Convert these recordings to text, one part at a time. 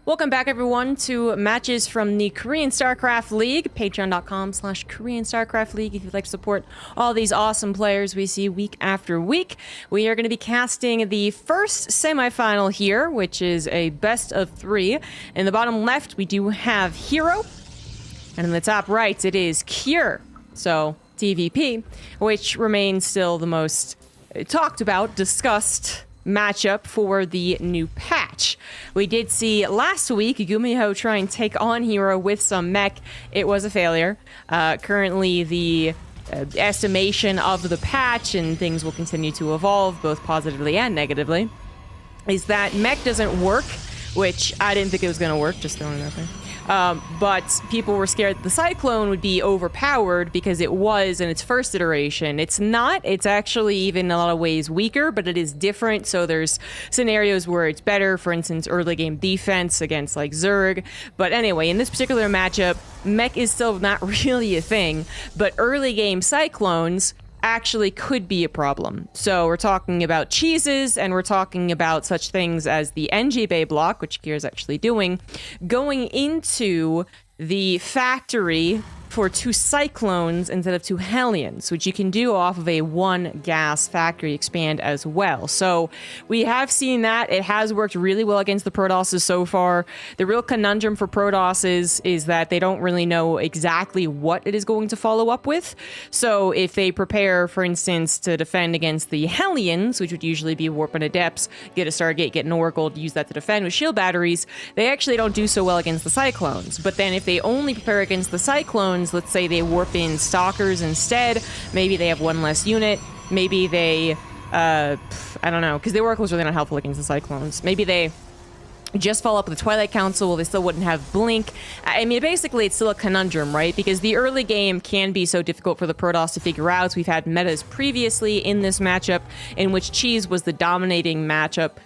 Welcome back, everyone, to matches from the Korean StarCraft League. Patreon.com/Korean StarCraft League if you'd like to support all these awesome players we see week after week. We are going to be casting the first semifinal here, which is a best of 3. In the bottom left, we do have herO, and in the top right, it is Cure. So, TvP, which remains still the most talked about, discussed matchup for the new patch. We did see last week Gumiho try and take on herO with some mech. It was a failure. Currently, the estimation of the patch, and things will continue to evolve both positively and negatively, is that mech doesn't work, which I didn't think it was going to work, just throwing it out there. But people were scared that the Cyclone would be overpowered because it was in its first iteration. It's not. It's actually even in a lot of ways weaker, but it is different. So there's scenarios where it's better, for instance, early game defense against like Zerg. But anyway, in this particular matchup, mech is still not really a thing, but early game Cyclones actually could be a problem. So we're talking about cheeses, and we're talking about such things as the NG Bay block, which Gear is actually doing, going into the factory for 2 Cyclones instead of 2 Hellions, which you can do off of a 1 gas factory expand as well. So we have seen that. It has worked really well against the Protosses so far. The real conundrum for Protosses is that they don't really know exactly what it is going to follow up with. So if they prepare, for instance, to defend against the Hellions, which would usually be Warp and Adepts, get a Stargate, get an Oracle, use that to defend with shield batteries, they actually don't do so well against the Cyclones. But then if they only prepare against the Cyclones, let's say they warp in Stalkers instead, maybe they have 1 less unit, maybe they, I don't know, because the Oracle's really not helpful against the Cyclones. Maybe they just follow up with the Twilight Council, they still wouldn't have Blink. I mean, basically, it's still a conundrum, right? Because the early game can be so difficult for the Protoss to figure out. We've had metas previously in this matchup in which cheese was the dominating matchup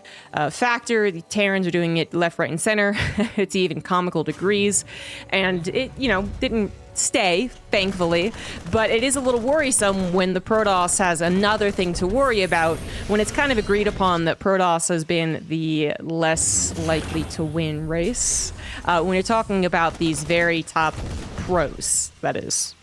factor. The Terrans are doing it left, right, and center to even comical degrees. And it, didn't stay, thankfully, but it is a little worrisome when the Protoss has another thing to worry about, when it's kind of agreed upon that Protoss has been the less likely to win race, when you're talking about these very top pros, that is.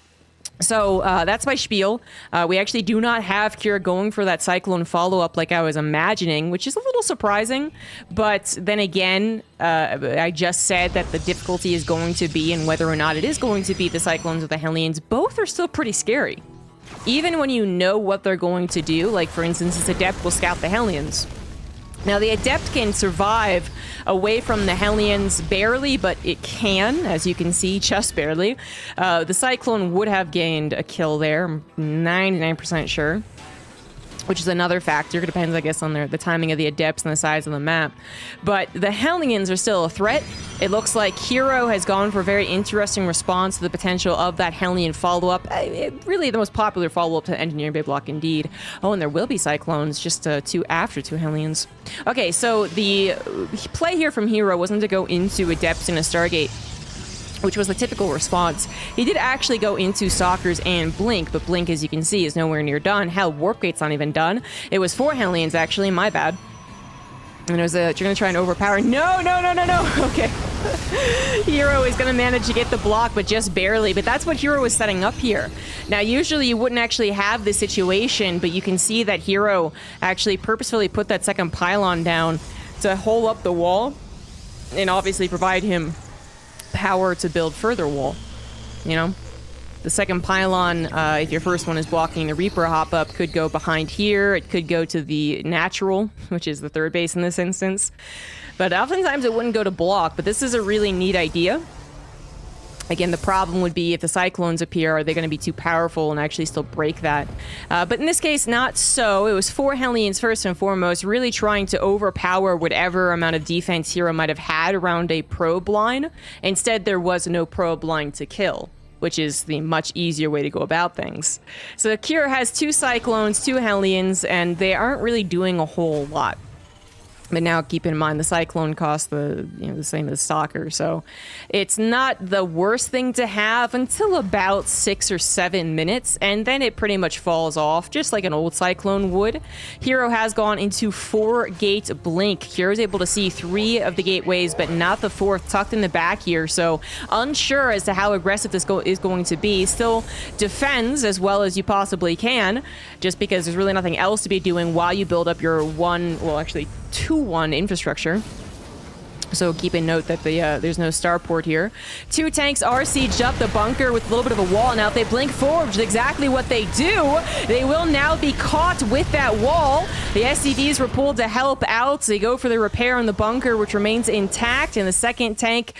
So that's my spiel. We actually do not have Cure going for that Cyclone follow-up like I was imagining, which is a little surprising. But then again, I just said that the difficulty is going to be in whether or not it is going to be the Cyclones or the Hellions. Both are still pretty scary. Even when you know what they're going to do, like for instance, this Adept will scout the Hellions. Now, the Adept can survive away from the Hellions barely, but it can, as you can see, just barely. The Cyclone would have gained a kill there, I'm 99% sure, which is another factor. It depends, I guess, on the timing of the Adepts and the size of the map. But the Hellions are still a threat. It looks like herO has gone for a very interesting response to the potential of that Hellion follow-up. Really the most popular follow-up to Engineering Bay block, indeed. Oh, and there will be Cyclones just after 2 Hellions. Okay, so the play here from herO wasn't to go into Adepts in a Stargate, which was the typical response. He did actually go into Stalkers and Blink, but Blink, as you can see, is nowhere near done. Hell, Warp Gate's not even done. It was 4 Hellions, actually, my bad. And it was you're gonna try and overpower. No! Okay. herO is gonna manage to get the block, but just barely. But that's what herO was setting up here. Now, usually you wouldn't actually have this situation, but you can see that herO actually purposefully put that second pylon down to hold up the wall and obviously provide him power to build further wall. The second pylon, if your first one is blocking the Reaper hop-up, could go behind here. It could go to the natural, which is the third base in this instance. But oftentimes it wouldn't go to block, but this is a really neat idea. Again, the problem would be if the Cyclones appear, are they going to be too powerful and actually still break that? But in this case, not so. It was 4 Hellions first and foremost, really trying to overpower whatever amount of defense herO might have had around a probe line. Instead, there was no probe line to kill, which is the much easier way to go about things. So Cure has 2 Cyclones, 2 Hellions, and they aren't really doing a whole lot. But now keep in mind the Cyclone costs the same as Stalker, so it's not the worst thing to have until about 6 or 7 minutes, and then it pretty much falls off, just like an old Cyclone would. herO has gone into 4-gate blink. hero's able to see 3 of the gateways, but not the 4th, tucked in the back here, so unsure as to how aggressive this is going to be. Still defends as well as you possibly can, just because there's really nothing else to be doing while you build up your 2-1 infrastructure. So keep in note that there's no starport here. 2 tanks are sieged up the bunker with a little bit of a wall. Now, if they blink forward, which is exactly what they do, they will now be caught with that wall. The SCVs were pulled to help out. So they go for the repair on the bunker, which remains intact. And the second tank,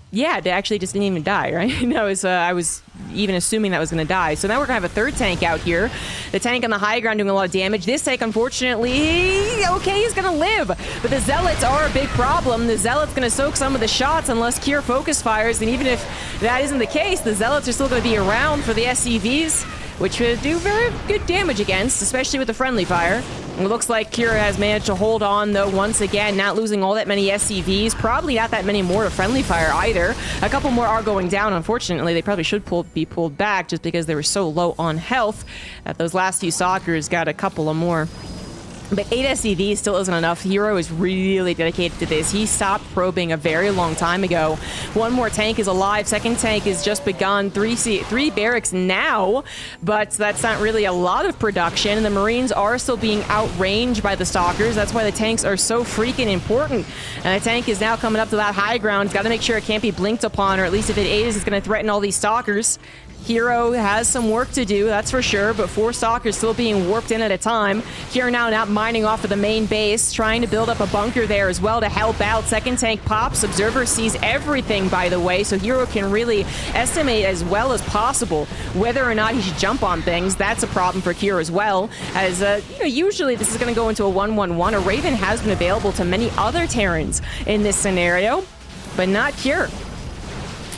yeah, they actually just didn't even die, right? No, I was even assuming that was going to die. So now we're going to have a third tank out here. The tank on the high ground doing a lot of damage. This tank, unfortunately, okay, he's going to live. But the Zealots are a big problem. The Zealots going to soak some of the shots unless Kier focus fires. And even if that isn't the case, the Zealots are still going to be around for the SCVs, which would do very good damage against, especially with the friendly fire. It looks like Kira has managed to hold on, though, once again, not losing all that many SCVs. Probably not that many more to friendly fire either. A couple more are going down, unfortunately. They probably should be pulled back just because they were so low on health that those last few Stalkers got a couple of more. But 8 SCVs still isn't enough. herO is really dedicated to this. He stopped probing a very long time ago. 1 more tank is alive. Second tank has just begun. 3 barracks now, but that's not really a lot of production. And the Marines are still being outranged by the Stalkers. That's why the tanks are so freaking important. And the tank is now coming up to that high ground. It's got to make sure it can't be blinked upon, or at least if it is, it's going to threaten all these Stalkers. herO has some work to do, that's for sure, but 4 Stalkers still being warped in at a time. Here now not mining off of the main base, trying to build up a bunker there as well to help out. Second tank pops. Observer sees everything, by the way, so herO can really estimate as well as possible whether or not he should jump on things. That's a problem for Kier as well, as usually this is going to go into a 1-1-1. A Raven has been available to many other Terrans in this scenario, but not Kier.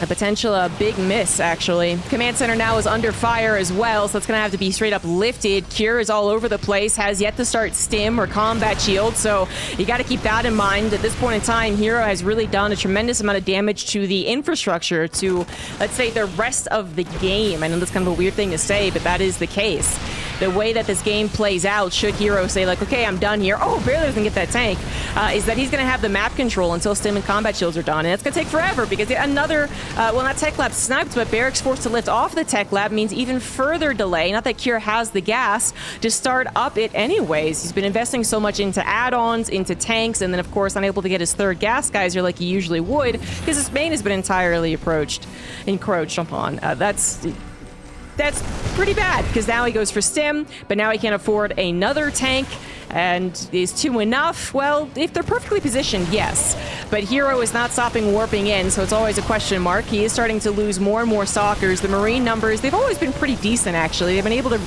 A potential big miss, actually. Command center now is under fire as well, so it's going to have to be straight up lifted. Kier is all over the place, has yet to start stim or combat shield, so you got to keep that in mind. At this point in time, herO has really done a tremendous amount of damage to the infrastructure, to, let's say, the rest of the game. I know that's kind of a weird thing to say, but that is the case. The way that this game plays out, should herO say, like, okay, I'm done here. Oh, barely doesn't get that tank. Is that he's going to have the map control until stim and combat shields are done. And it's going to take forever because another, well, not Tech Lab sniped, but barracks forced to lift off the Tech Lab means even further delay. Not that Kier has the gas to start up it anyways. He's been investing so much into add-ons, into tanks, and then, of course, unable to get his third gas geyser like he usually would because his main has been entirely encroached upon. That's pretty bad, because now he goes for stim, but now he can't afford another tank. And is 2 enough? Well, if they're perfectly positioned, yes. But herO is not stopping warping in, so it's always a question mark. He is starting to lose more and more Stalkers. The Marine numbers, they've always been pretty decent, actually. They've been able to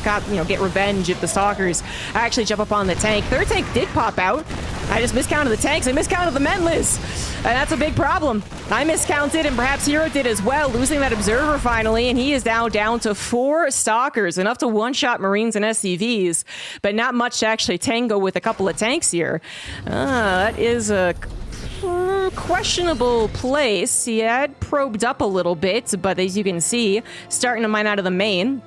get revenge if the Stalkers actually jump up on the tank. Third tank did pop out. I just miscounted the tanks. I miscounted the men, Liz. And that's a big problem. I miscounted, and perhaps herO did as well, losing that Observer finally, and he is now down to 4 Stalkers, enough to one-shot Marines and SCVs, but not much to actually tango with a couple of tanks here. That is a questionable place. He had probed up a little bit, but as you can see, starting to mine out of the main.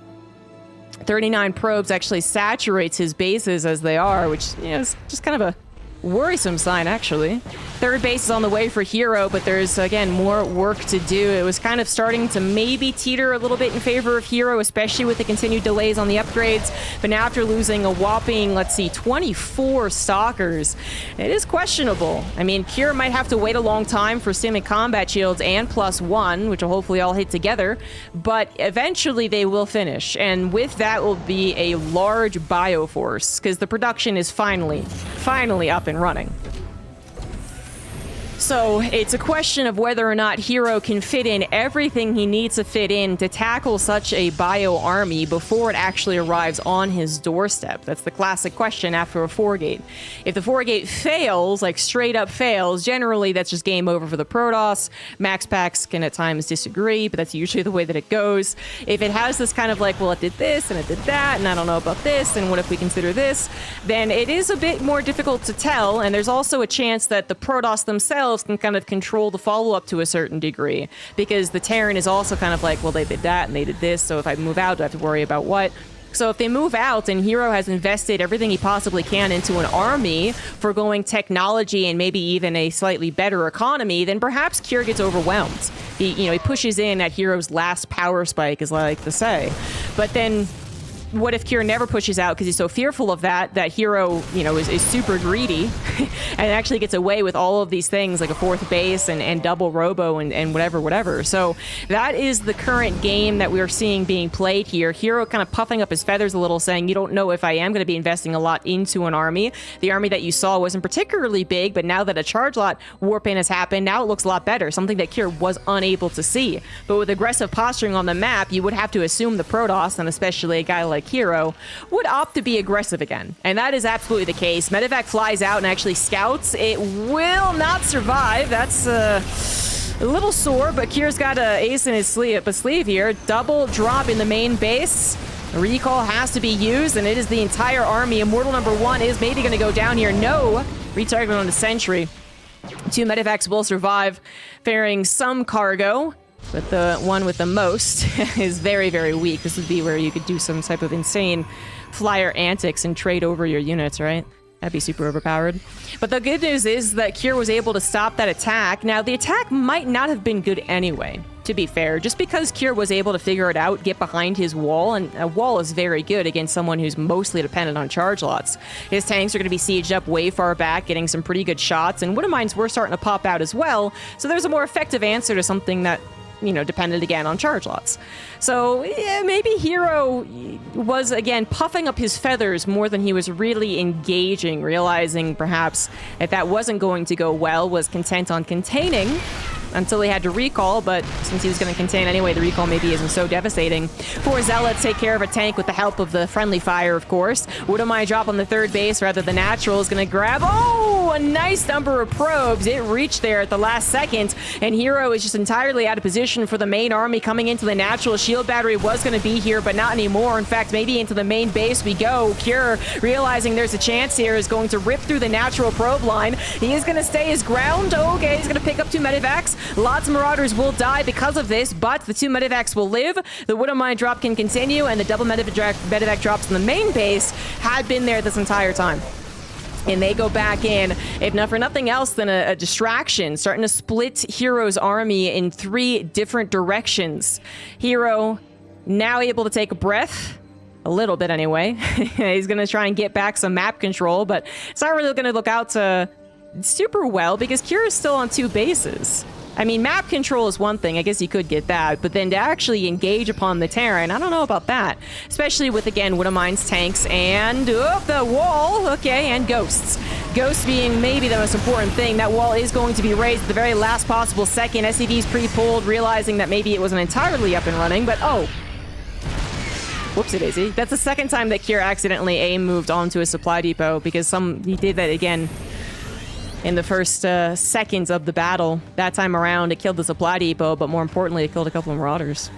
39 probes actually saturates his bases as they are, which is just kind of a worrisome sign, actually. Third base is on the way for herO, but there's, again, more work to do. It was kind of starting to maybe teeter a little bit in favor of herO, especially with the continued delays on the upgrades. But now after losing a whopping, let's see, 24 Stalkers, it is questionable. I mean, Kier might have to wait a long time for stim and combat shields and +1, which will hopefully all hit together, but eventually they will finish. And with that will be a large bioforce, because the production is finally up and running. So it's a question of whether or not herO can fit in everything he needs to fit in to tackle such a bio army before it actually arrives on his doorstep. That's the classic question after a 4-gate. If the 4-gate fails, like straight up fails, generally that's just game over for the Protoss. Max packs can at times disagree, but that's usually the way that it goes. If it has this kind of like, well, it did this and it did that, and I don't know about this, and what if we consider this, then it is a bit more difficult to tell, and there's also a chance that the Protoss themselves can kind of control the follow-up to a certain degree, because the Terran is also kind of like, well, they did that and they did this, so if I move out, do I have to worry about what? So if they move out and herO has invested everything he possibly can into an army for going technology and maybe even a slightly better economy, then perhaps Kier gets overwhelmed. He pushes in at herO's last power spike, as I like to say. But then what if Kier never pushes out because he's so fearful of that herO, is super greedy and actually gets away with all of these things like a 4th base and double robo and whatever. So that is the current game that we're seeing being played here. herO kind of puffing up his feathers a little, saying, you don't know if I am going to be investing a lot into an army. The army that you saw wasn't particularly big, but now that a charge lot warp-in has happened, now it looks a lot better, something that Kier was unable to see. But with aggressive posturing on the map, you would have to assume the Protoss, and especially a guy like herO, would opt to be aggressive again. And that is absolutely the case. Medevac flies out and actually scouts. It will not survive. That's a little sore, but Kier's got an ace in his sleeve here. Double drop in the main base. A recall has to be used, and it is the entire army. Immortal number 1 is maybe going to go down here. No. Retarget on the sentry. 2 Medevacs will survive, faring some cargo. But the one with the most is very, very weak. This would be where you could do some type of insane flyer antics and trade over your units, right? That'd be super overpowered. But the good news is that Kier was able to stop that attack. Now, the attack might not have been good anyway, to be fair. Just because Kier was able to figure it out, get behind his wall, and a wall is very good against someone who's mostly dependent on charge lots. His tanks are going to be sieged up way far back, getting some pretty good shots, and Widowmines were starting to pop out as well. So there's a more effective answer to something that depended again on charge lots. So yeah, maybe herO was again puffing up his feathers more than he was really engaging, realizing perhaps if that wasn't going to go well, was content on containing until he had to recall, but since he was going to contain anyway, the recall maybe isn't so devastating. 4 Zealots take care of a tank with the help of the friendly fire, of course. Widowmine drop on the 3rd base, rather the natural is going to grab, a nice number of probes. It reached there at the last second, and herO is just entirely out of position for the main army coming into the natural. Shield battery was going to be here, but not anymore. In fact, maybe into the main base we go. Kier, realizing there's a chance here, is going to rip through the natural probe line. He is going to stay his ground. Okay, he's going to pick up 2 Medevacs. Lots of Marauders will die because of this, but the 2 Medevacs will live. The Widowmine drop can continue, and the double Medevac drops in the main base had been there this entire time. And they go back in, if not for nothing else than a distraction, starting to split herO's army in 3 different directions. herO now able to take a breath. A little bit anyway. He's going to try and get back some map control, but it's not really going to look out to super well because Kier is still on 2 bases. I mean, map control is one thing. I guess you could get that. But then to actually engage upon the Terran, I don't know about that. Especially with, again, Widowmine's tanks and the wall. Okay, and ghosts. Ghosts being maybe the most important thing. That wall is going to be raised at the very last possible second. SCV's pre-pulled, realizing that maybe it wasn't entirely up and running. But, whoopsie daisy. That's the second time that Kier accidentally moved onto a supply depot because he did that again in the first seconds of the battle. That time around, it killed the supply depot, but more importantly, it killed a couple of Marauders.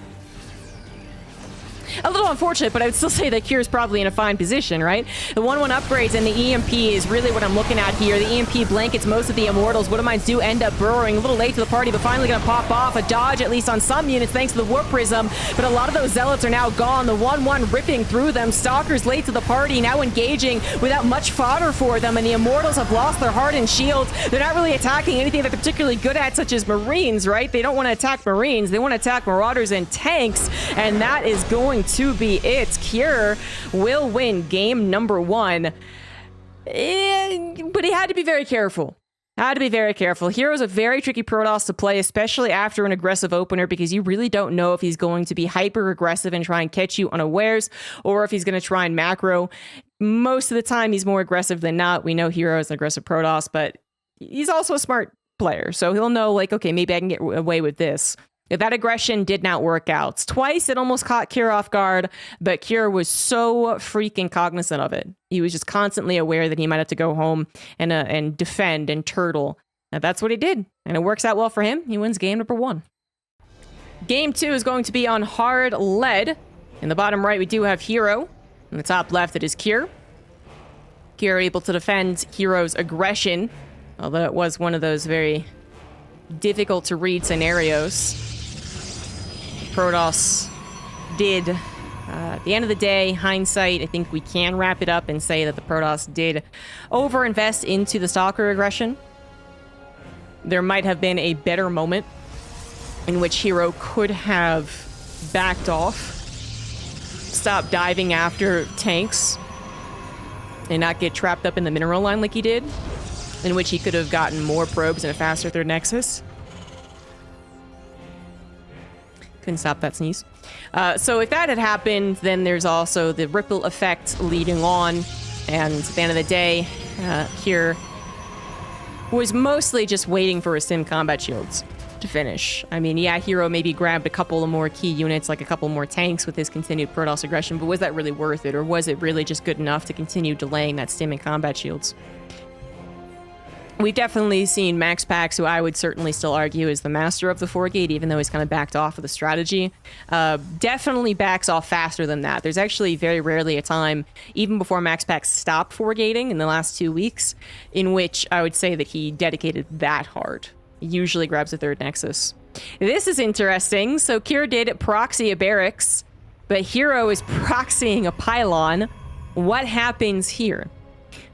A little unfortunate, but I would still say that Kier is probably in a fine position, right? The 1-1 upgrades and the EMP is really what I'm looking at here. The EMP blankets most of the Immortals. Widowmines do end up burrowing a little late to the party, but finally going to pop off. A dodge, at least on some units, thanks to the Warp Prism. But a lot of those Zealots are now gone. The 1-1 ripping through them. Stalkers late to the party, now engaging without much fodder for them. And the Immortals have lost their hardened shields. They're not really attacking anything that they're particularly good at, such as Marines, right? They don't want to attack Marines. They want to attack Marauders and tanks. And that is going to be it. Kier will win game number 1. But he had to be very careful. herO's a very tricky Protoss to play, especially after an aggressive opener, because you really don't know if he's going to be hyper aggressive and try and catch you unawares, or if he's going to try and macro. Most of the time, he's more aggressive than not. We know herO is an aggressive Protoss, but he's also a smart player, so he'll know, like, okay, maybe I can get away with this. That aggression did not work out. Twice it almost caught Kier off guard, but Kier was so freaking cognizant of it. He was just constantly aware that he might have to go home and defend and turtle. And that's what he did. And it works out well for him. He wins game number 1. Game 2 is going to be on hard lead. In the bottom right, we do have herO. In the top left, it is Kier. Kier able to defend herO's aggression, although it was one of those very difficult to read scenarios. Protoss did, at the end of the day, hindsight, I think we can wrap it up and say that the Protoss did overinvest into the Stalker aggression. There might have been a better moment in which herO could have backed off, stopped diving after tanks, and not get trapped up in the mineral line like he did, in which he could have gotten more probes and a faster third nexus. Couldn't stop that sneeze. So if that had happened, then there's also the ripple effect leading on. And at the end of the day, Kier was mostly just waiting for his sim combat shields to finish. I mean, yeah, herO maybe grabbed a couple of more key units, like a couple more tanks with his continued Protoss aggression, but was that really worth it? Or was it really just good enough to continue delaying that stim and combat shields? We've definitely seen MaxPax, who I would certainly still argue is the master of the 4-gate, even though he's kind of backed off of the strategy, definitely backs off faster than that. There's actually very rarely a time, even before MaxPax stopped 4-gating in the last 2 weeks, in which I would say that he dedicated that hard. He usually grabs a third nexus. This is interesting. So Kier did proxy a barracks, but herO is proxying a pylon. What happens here?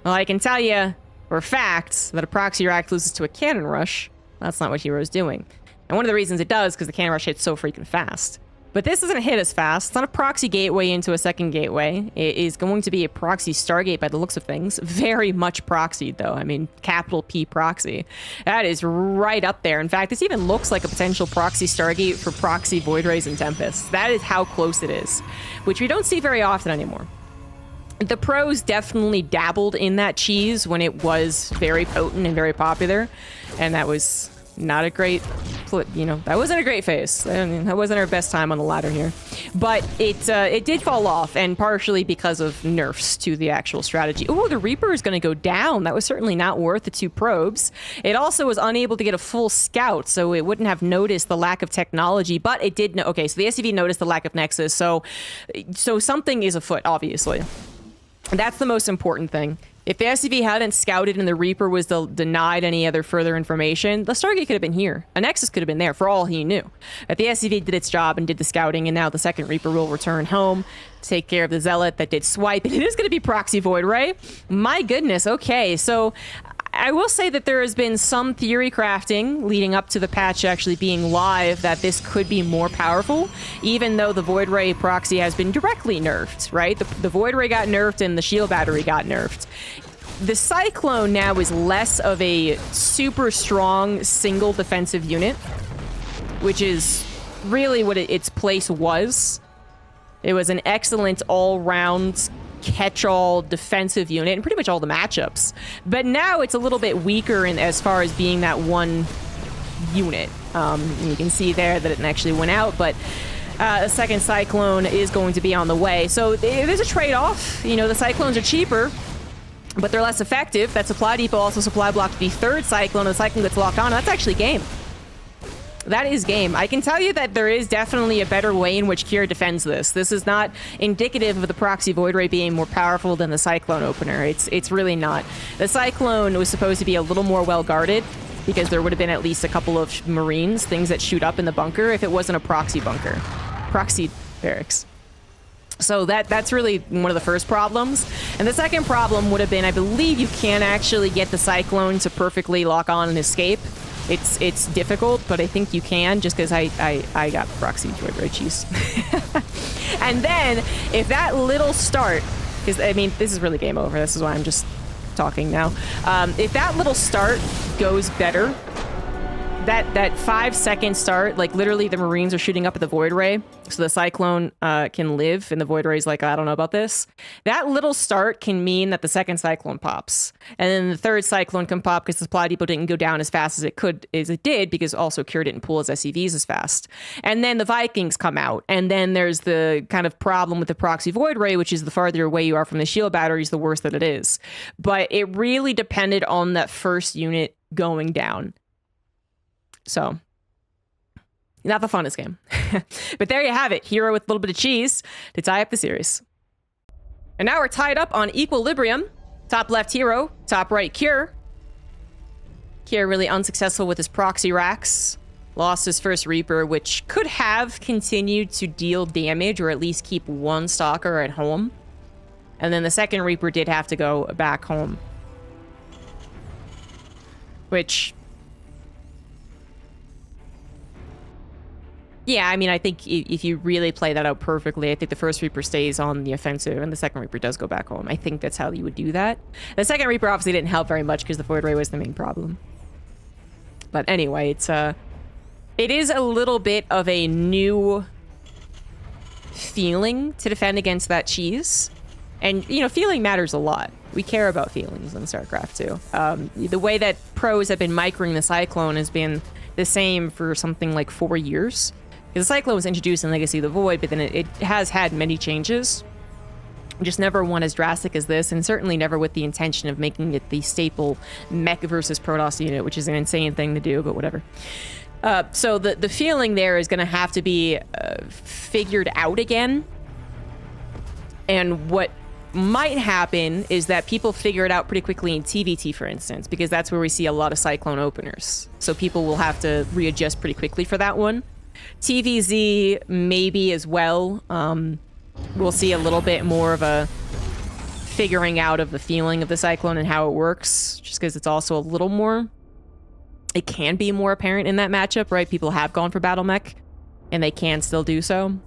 Well, I can tell you for a fact that a proxy rack loses to a cannon rush. That's not what herO's doing. And one of the reasons it does, because the cannon rush hits so freaking fast. But this doesn't hit as fast. It's not a proxy gateway into a second gateway. It is going to be a proxy Stargate by the looks of things. Very much proxied, though. I mean, capital P proxy. That is right up there. In fact, this even looks like a potential proxy Stargate for proxy Void Rays and Tempests. That is how close it is, which we don't see very often anymore. The pros definitely dabbled in that cheese when it was very potent and very popular, and that was not a great, that wasn't a great phase. I mean, that wasn't our best time on the ladder here, but it did fall off, and partially because of nerfs to the actual strategy. Oh, the Reaper is going to go down. That was certainly not worth the 2 probes. It also was unable to get a full scout, so it wouldn't have noticed the lack of technology, but it did know. Okay, so the SCV noticed the lack of nexus, so something is afoot, obviously. That's the most important thing. If the SCV hadn't scouted and the Reaper was denied any other further information, the Stargate could have been here. A Nexus could have been there for all he knew. But the SCV did its job and did the scouting, and now the second Reaper will return home, take care of the Zealot that did swipe, and it is going to be Proxy Void, right? My goodness, okay, so I will say that there has been some theory crafting leading up to the patch actually being live that this could be more powerful, even though the Void Ray proxy has been directly nerfed, right? The Void Ray got nerfed and the Shield Battery got nerfed. The Cyclone now is less of a super strong single defensive unit, which is really what its place was. It was an excellent all-round catch-all defensive unit in pretty much all the matchups. But now it's a little bit weaker in as far as being that one unit. And you can see there that it actually went out, but a second Cyclone is going to be on the way. So there's a trade-off. You know, the Cyclones are cheaper, but they're less effective. That supply depot also supply blocked the third Cyclone, and the Cyclone gets locked on, and that's actually game. That is game. I can tell you that there is definitely a better way in which Kier defends this. This is not indicative of the Proxy Void Ray being more powerful than the Cyclone opener. It's really not. The Cyclone was supposed to be a little more well-guarded because there would have been at least a couple of Marines, things that shoot up in the bunker, if it wasn't a proxy bunker. Proxy barracks. So that's really one of the first problems. And the second problem would have been, I believe you can actually get the Cyclone to perfectly lock on and escape. It's difficult, but I think you can, just because I got proxy Void Ray cheese. And then, if that little start, because, I mean, this is really game over. This is why I'm just talking now. If that little start goes better, that 5-second start, like literally the Marines are shooting up at the Void Ray, so the Cyclone can live, and the Void Ray's like, I don't know about this. That little start can mean that the second Cyclone pops, and then the third Cyclone can pop because the supply depot didn't go down as fast as it did, because also Cure didn't pull his SCVs as fast. And then the Vikings come out, and then there's the kind of problem with the proxy Void Ray, which is the farther away you are from the shield batteries, the worse that it is. But it really depended on that first unit going down. So, not the funnest game. But there you have it. herO with a little bit of cheese to tie up the series. And now we're tied up on equilibrium. Top left herO, top right Cure. Cure really unsuccessful with his proxy racks. Lost his first Reaper, which could have continued to deal damage or at least keep one stalker at home. And then the second Reaper did have to go back home. Which... yeah, I mean, I think if you really play that out perfectly, I think the first Reaper stays on the offensive and the second Reaper does go back home. I think that's how you would do that. The second Reaper obviously didn't help very much because the Void Ray was the main problem. But anyway, it is a little bit of a new feeling to defend against that cheese. And, you know, feeling matters a lot. We care about feelings in StarCraft too. The way that pros have been microing the Cyclone has been the same for something like 4 years. Because the Cyclone was introduced in Legacy of the Void, but then it has had many changes. Just never one as drastic as this, and certainly never with the intention of making it the staple mech versus Protoss unit, which is an insane thing to do, but whatever. So the feeling there is going to have to be figured out again. And what might happen is that people figure it out pretty quickly in TvT, for instance, because that's where we see a lot of Cyclone openers. So people will have to readjust pretty quickly for that one. TvZ maybe as well. We'll see a little bit more of a figuring out of the feeling of the Cyclone and how it works, just because it's also a little more... it can be more apparent in that matchup, right? People have gone for Battle Mech, and they can still do so.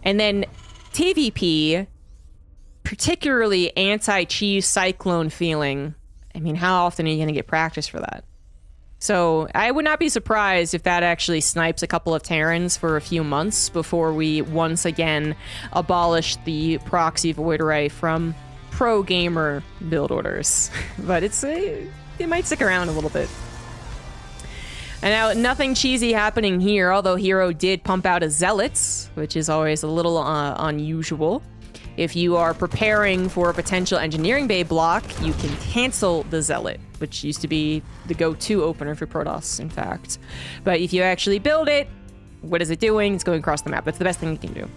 And then TvP, particularly anti-cheese Cyclone feeling, I mean, how often are you going to get practice for that? So I would not be surprised if that actually snipes a couple of Terrans for a few months before we once again abolish the proxy Void Ray from pro gamer build orders. But it might stick around a little bit. And now, nothing cheesy happening here, although herO did pump out a Zealots, which is always a little unusual. If you are preparing for a potential engineering bay block, you can cancel the Zealot, which used to be the go-to opener for Protoss, in fact. But if you actually build it, what is it doing? It's going across the map. That's the best thing you can do.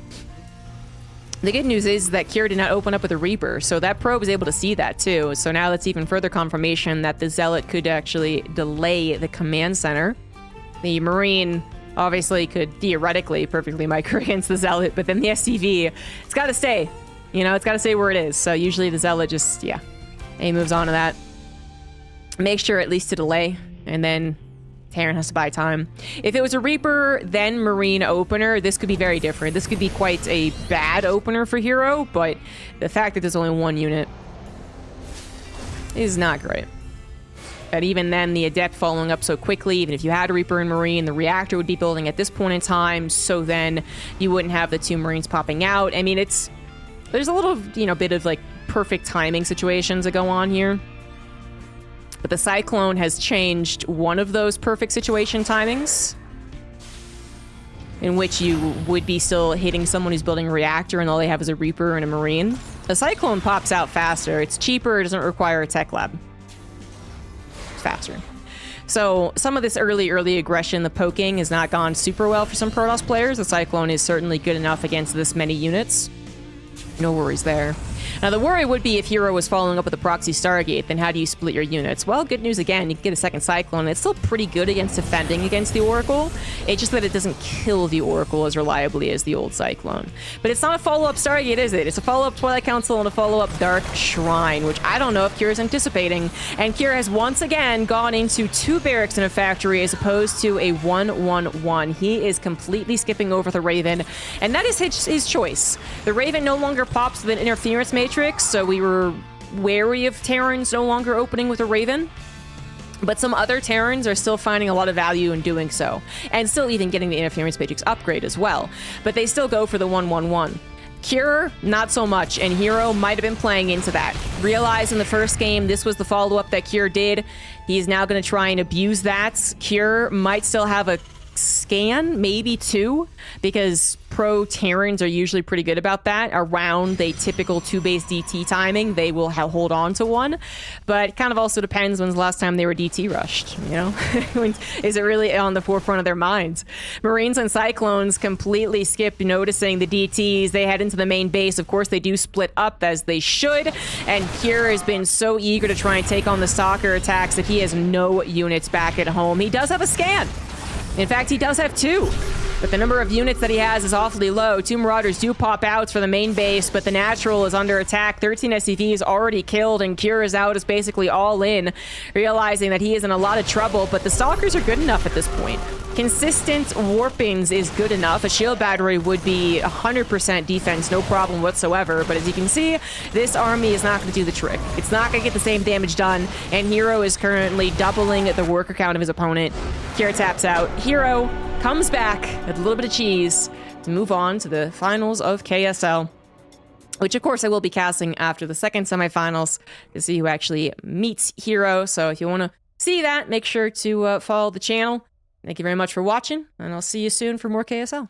The good news is that Cure did not open up with a Reaper, so that probe was able to see that too. So now that's even further confirmation that the Zealot could actually delay the command center. The Marine obviously could theoretically perfectly micro against the Zealot, but then the SCV, it's got to stay. You know, it's got to stay where it is. So usually the Zealot just, yeah, he moves on to that. Make sure at least to delay, and then Terran has to buy time. If it was a Reaper, then Marine opener, this could be very different. This could be quite a bad opener for herO, but the fact that there's only one unit is not great. But even then, the Adept following up so quickly, even if you had a Reaper and Marine, the Reactor would be building at this point in time, so then you wouldn't have the two Marines popping out. I mean, there's a little, you know, bit of like perfect timing situations that go on here. But the Cyclone has changed one of those perfect situation timings, in which you would be still hitting someone who's building a Reactor and all they have is a Reaper and a Marine. The Cyclone pops out faster. It's cheaper. It doesn't require a tech lab. It's faster. So some of this early aggression, the poking, has not gone super well for some Protoss players. The Cyclone is certainly good enough against this many units. No worries there. Now, the worry would be if herO was following up with a proxy Stargate, then how do you split your units? Well, good news again, you can get a second Cyclone. It's still pretty good against defending against the Oracle. It's just that it doesn't kill the Oracle as reliably as the old Cyclone. But it's not a follow-up Stargate, is it? It's a follow-up Twilight Council and a follow-up Dark Shrine, which I don't know if Cure is anticipating. And Cure has once again gone into 2 barracks in a factory as opposed to a 1-1-1. He is completely skipping over the Raven, and that is his choice. The Raven no longer pops with an interference matrix, so we were wary of Terrans no longer opening with a Raven. But some other Terrans are still finding a lot of value in doing so, and still even getting the Interference Matrix upgrade as well. But they still go for the 1-1-1. Cure, not so much, and herO might have been playing into that. Realized in the first game this was the follow-up that Cure did. He's now going to try and abuse that. Cure might still have a scan, maybe 2, because pro Terrans are usually pretty good about that. Around a typical 2-base DT timing, they will hold on to 1. But it kind of also depends when's the last time they were DT rushed, you know? Is it really on the forefront of their minds? Marines and Cyclones completely skip noticing the DTs. They head into the main base. Of course, they do split up as they should. And Cure has been so eager to try and take on the Stalker attacks that he has no units back at home. He does have a scan. In fact, he does have 2, but the number of units that he has is awfully low. 2 Marauders do pop out for the main base, but the Natural is under attack. 13 SCVs already killed, and Cure is out, is basically all in, realizing that he is in a lot of trouble, but the Stalkers are good enough at this point. Consistent warpings is good enough. A shield battery would be 100% defense, no problem whatsoever. But as you can see, this army is not going to do the trick. It's not going to get the same damage done, and herO is currently doubling the worker count of his opponent. Cure taps out. herO comes back with a little bit of cheese to move on to the finals of KSL, which of course I will be casting after the second semifinals to see who actually meets herO. So if you want to see that, make sure to follow the channel. Thank you very much for watching, and I'll see you soon for more KSL.